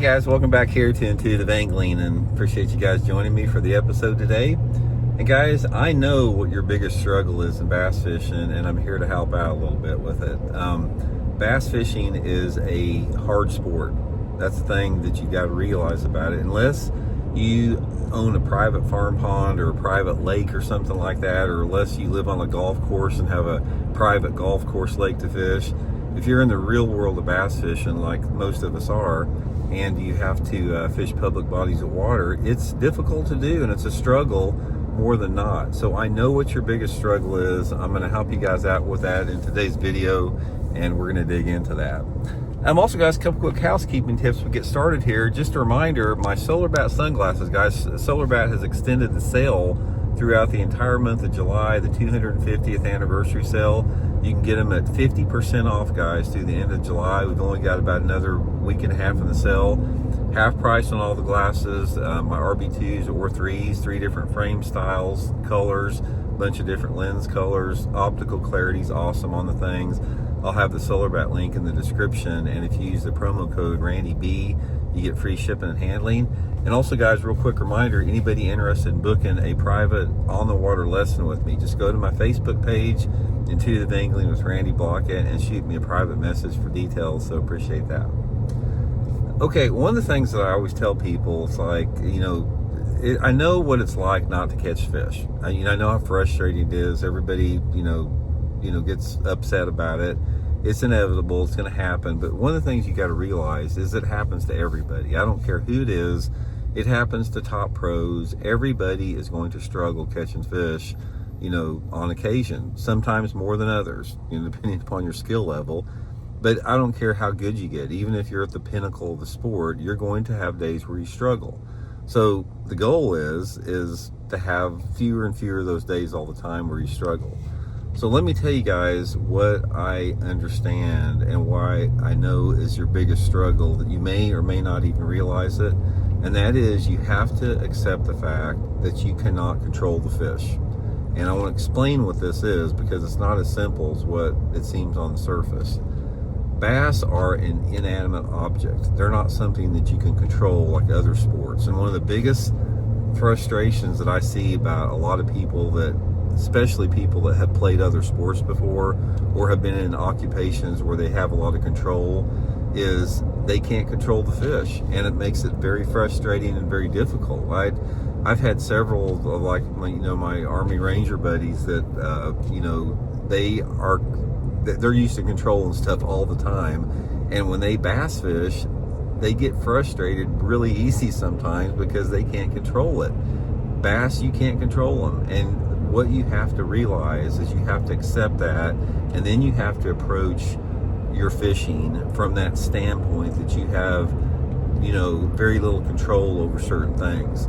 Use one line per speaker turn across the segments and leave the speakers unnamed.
guys, welcome back here to Intuitive Angling, and appreciate you guys joining me for the episode today. And guys, I know what your biggest struggle is in bass fishing, and I'm here to help out a little bit with it. Bass fishing is a hard sport. That's the thing that you got to realize about it. Unless you own a private farm pond or a private lake or something like that, or unless you live on a golf course and have a private golf course lake to fish, if you're in the real world of bass fishing like most of us are, and you have to fish public bodies of water, it's difficult to do, and it's a struggle more than not. So I know what your biggest struggle is. I'm going to help you guys out with that in today's video, and we're going to dig into that. Also, guys, a couple quick housekeeping tips we get started here. Just a reminder, my Solar Bat sunglasses, guys. Solar Bat has extended the sale throughout the entire month of July, the 250th anniversary sale. You can get them at 50% off, guys, through the end of July. We've only got about another week and a half in the sale. Half price on all the glasses, my RB2s or 3s, 3 different frame styles, colors, bunch of different lens colors. Optical clarity's awesome on the things. I'll have the Solar Bat link in the description, and if you use the promo code RandyB, you get free shipping and handling. And also, guys, real quick reminder, anybody interested in booking a private on-the-water lesson with me, just go to my Facebook page, Intuitive Angling with Randy Blaukat, and shoot me a private message for details, so appreciate that. Okay, one of the things that I always tell people, it's like, I know what it's like not to catch fish. I know how frustrating it is. Everybody, gets upset about it. It's inevitable. It's going to happen. But one of the things you got to realize is it happens to everybody. I don't care who it is. It happens to top pros. Everybody is going to struggle catching fish, on occasion. Sometimes more than others, depending upon your skill level. But I don't care how good you get. Even if you're at the pinnacle of the sport, you're going to have days where you struggle. So the goal is to have fewer and fewer of those days all the time where you struggle. So let me tell you guys what I understand and why I know is your biggest struggle that you may or may not even realize it. And that is, you have to accept the fact that you cannot control the fish. And I want to explain what this is, because it's not as simple as what it seems on the surface. Bass are an inanimate object. They're not something that you can control like other sports. And one of the biggest frustrations that I see about a lot of people especially people that have played other sports before or have been in occupations where they have a lot of control, is they can't control the fish, and it makes it very frustrating and very difficult. I've had several of my Army Ranger buddies that they're used to controlling stuff all the time, and when they bass fish, they get frustrated really easy sometimes because they can't control it. Bass, you can't control them, and what you have to realize is you have to accept that, and then you have to approach your fishing from that standpoint that you have, very little control over certain things.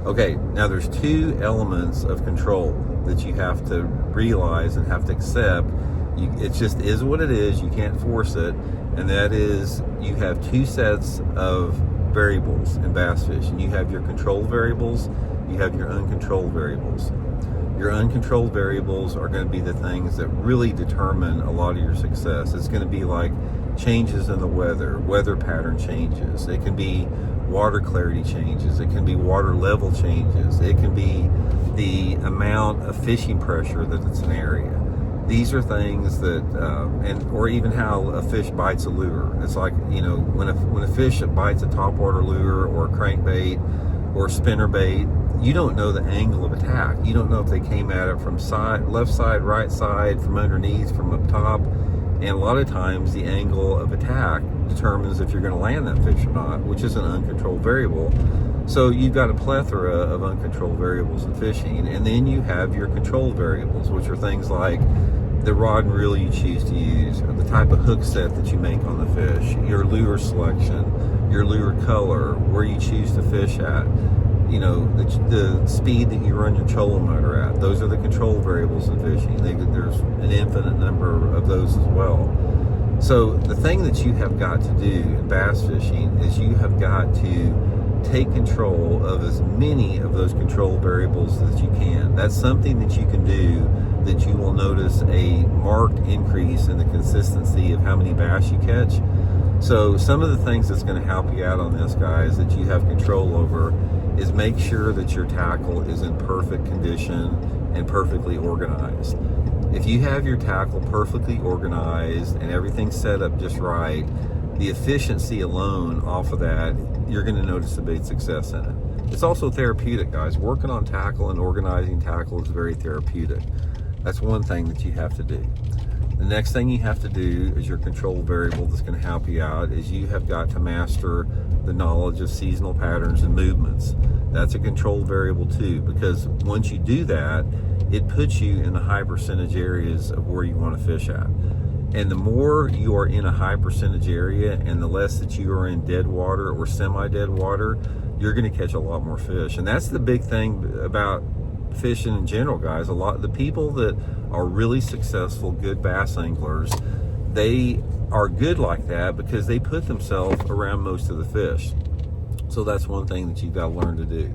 Okay, now there's 2 elements of control that you have to realize and have to accept. It just is what it is. You can't force it, and that is, you have 2 sets of variables in bass fishing. You have your controlled variables, you have your uncontrolled variables. Your uncontrolled variables are going to be the things that really determine a lot of your success. It's going to be like changes in the weather pattern changes. It can be water clarity changes. It can be water level changes. It can be the amount of fishing pressure that's in an area. These are things that, or even how a fish bites a lure. It's like, when a fish bites a topwater lure or a crankbait or spinnerbait, you don't know the angle of attack. You don't know if they came at it from left side, right side, from underneath, from up top. And a lot of times the angle of attack determines if you're going to land that fish or not, which is an uncontrolled variable. So you've got a plethora of uncontrolled variables in fishing. And then you have your controlled variables, which are things like the rod and reel you choose to use, or the type of hook set that you make on the fish, your lure selection, your lure color, where you choose to fish at, the speed that you run your trolling motor at. Those are the control variables in fishing. There's an infinite number of those as well. So the thing that you have got to do in bass fishing is you have got to take control of as many of those control variables as you can. That's something that you can do that you will notice a marked increase in the consistency of how many bass you catch. So some of the things that's going to help you out on this, guys, that you have control over is make sure that your tackle is in perfect condition and perfectly organized. If you have your tackle perfectly organized and everything set up just right, the efficiency alone off of that, you're going to notice a big success in it. It's also therapeutic, guys. Working on tackle and organizing tackle is very therapeutic. That's one thing that you have to do. The next thing you have to do is your control variable that's going to help you out is you have got to master the knowledge of seasonal patterns and movements. That's a control variable too, because once you do that, it puts you in the high percentage areas of where you want to fish at. And the more you are in a high percentage area and the less that you are in dead water or semi-dead water, you're going to catch a lot more fish. And that's the big thing about fishing in general, guys. A lot of the people that are really successful, good bass anglers, they are good like that because they put themselves around most of the fish. So that's one thing that you've got to learn to do.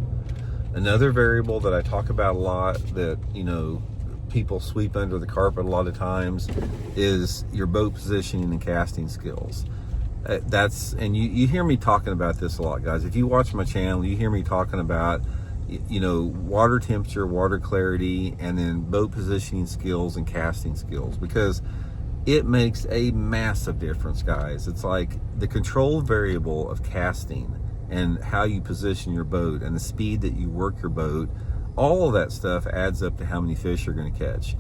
Another variable that I talk about a lot that, you know, people sweep under the carpet a lot of times is your boat positioning and casting skills. And you hear me talking about this a lot, guys. If you watch my channel, you hear me talking about, you know, water temperature, water clarity, and then boat positioning skills and casting skills, because it makes a massive difference, guys. It's like the control variable of casting and how you position your boat and the speed that you work your boat, all of that stuff adds up to how many fish you're going to catch.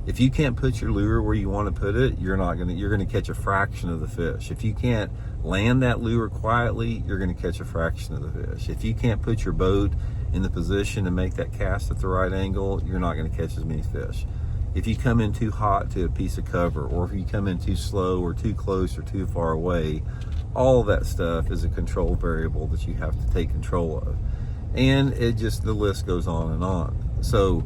If you can't put your lure where you want to put it, you're going to catch a fraction of the fish. If you can't land that lure quietly, you're going to catch a fraction of the fish. If you can't put your boat in the position to make that cast at the right angle, you're not going to catch as many fish. If you come in too hot to a piece of cover, or if you come in too slow or too close or too far away, all of that stuff is a control variable that you have to take control of. And the list goes on and on. So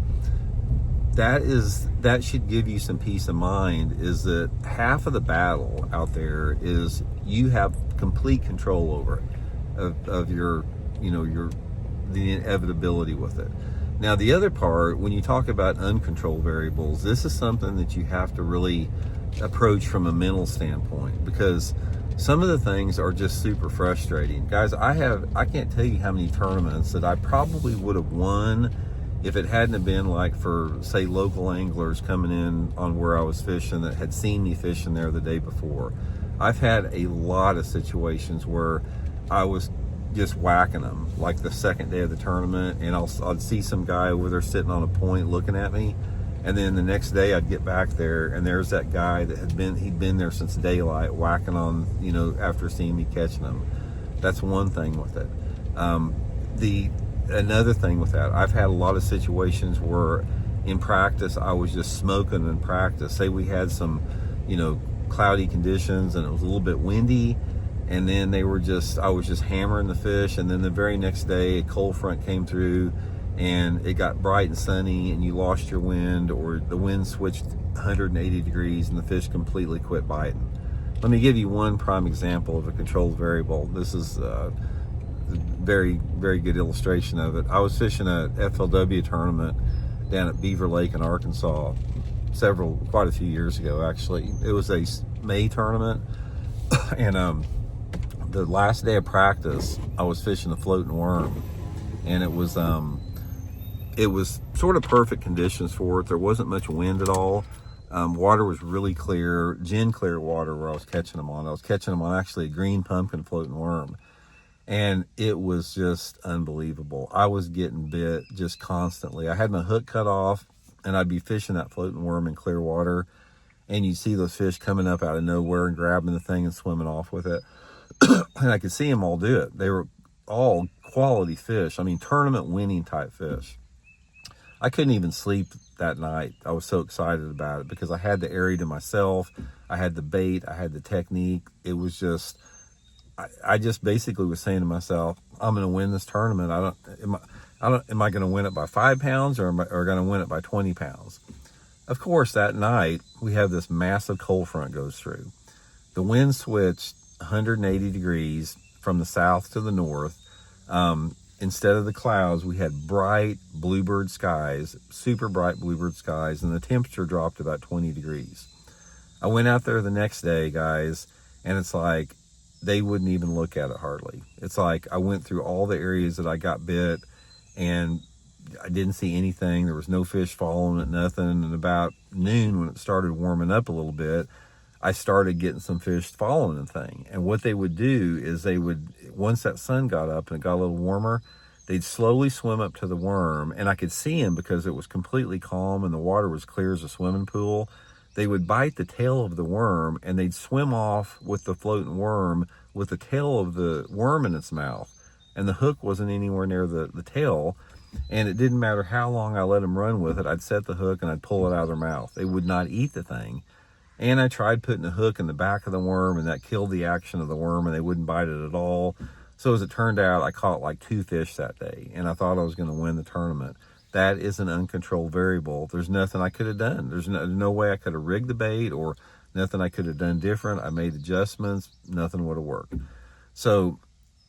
that should give you some peace of mind, is that half of the battle out there is you have complete control over it, of your, you know, the inevitability with it. Now, the other part, when you talk about uncontrolled variables, this is something that you have to really approach from a mental standpoint, because some of the things are just super frustrating. Guys, I can't tell you how many tournaments that I probably would have won if it hadn't have been like for, say, local anglers coming in on where I was fishing that had seen me fishing there the day before. I've had a lot of situations where I was just whacking them, like the second day of the tournament, and I'd see some guy over there sitting on a point looking at me, and then the next day I'd get back there and there's that guy that he'd been there since daylight whacking on, you know, after seeing me catching them. That's one thing with it. Another thing with that, I've had a lot of situations where in practice I was just smoking in practice. Say we had some, you know, cloudy conditions and it was a little bit windy, and then I was just hammering the fish, and then the very next day a cold front came through and it got bright and sunny and you lost your wind, or the wind switched 180 degrees and the fish completely quit biting. Let me give you one prime example of a controlled variable. This is a very, very good illustration of it. I was fishing a FLW tournament down at Beaver Lake in Arkansas quite a few years ago, actually. It was a May tournament, and the last day of practice, I was fishing a floating worm, and it was sort of perfect conditions for it. There wasn't much wind at all. Water was really clear, gin clear water where I was catching them on. I was catching them on actually a green pumpkin floating worm, and it was just unbelievable. I was getting bit just constantly. I had my hook cut off, and I'd be fishing that floating worm in clear water, and you'd see those fish coming up out of nowhere and grabbing the thing and swimming off with it. And I could see them all do it. They were all quality fish. I mean, tournament winning type fish. I couldn't even sleep that night. I was so excited about it because I had the area to myself. I had the bait. I had the technique. It was just, I just basically was saying to myself, I'm going to win this tournament. Am I going to win it by 5 pounds, or am I going to win it by 20 pounds? Of course, that night we have this massive cold front goes through. The wind switched 180 degrees from the south to the north. Instead of the clouds, we had bright bluebird skies, super bright bluebird skies, and the temperature dropped about 20 degrees. I went out there the next day, guys, and it's like they wouldn't even look at it hardly. It's like I went through all the areas that I got bit, and I didn't see anything. There was no fish following it, nothing. And about noon, when it started warming up a little bit, I started getting some fish following the thing. And what they would do is they would, once that sun got up and it got a little warmer, they'd slowly swim up to the worm. And I could see them because it was completely calm and the water was clear as a swimming pool. They would bite the tail of the worm and they'd swim off with the floating worm with the tail of the worm in its mouth. And the hook wasn't anywhere near the tail. And it didn't matter how long I let them run with it. I'd set the hook and I'd pull it out of their mouth. They would not eat the thing. And I tried putting a hook in the back of the worm, and that killed the action of the worm, and they wouldn't bite it at all. So as it turned out, I caught like 2 fish that day, and I thought I was going to win the tournament. That is an uncontrolled variable. There's nothing I could have done. There's no way I could have rigged the bait or nothing I could have done different. I made adjustments. Nothing would have worked. So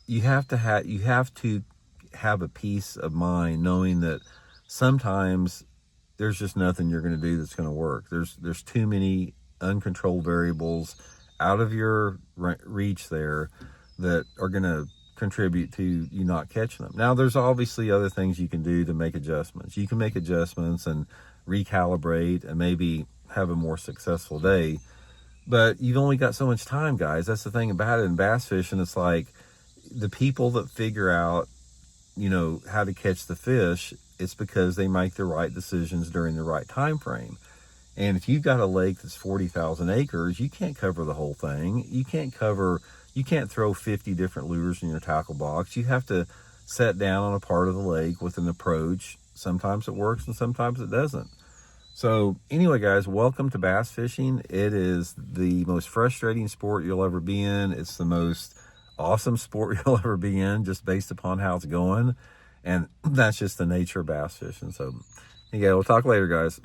you have to have a peace of mind knowing that sometimes there's just nothing you're going to do that's going to work. There's too many uncontrolled variables out of your reach there that are going to contribute to you not catching them. Now, there's obviously other things you can do to make adjustments. You can make adjustments and recalibrate and maybe have a more successful day, but you've only got so much time, guys. That's the thing about it in bass fishing. It's like the people that figure out, how to catch the fish, it's because they make the right decisions during the right time frame. And if you've got a lake that's 40,000 acres, you can't cover the whole thing. You can't throw 50 different lures in your tackle box. You have to set down on a part of the lake with an approach. Sometimes it works and sometimes it doesn't. So anyway, guys, welcome to bass fishing. It is the most frustrating sport you'll ever be in. It's the most awesome sport you'll ever be in, just based upon how it's going. And that's just the nature of bass fishing. So, we'll talk later, guys.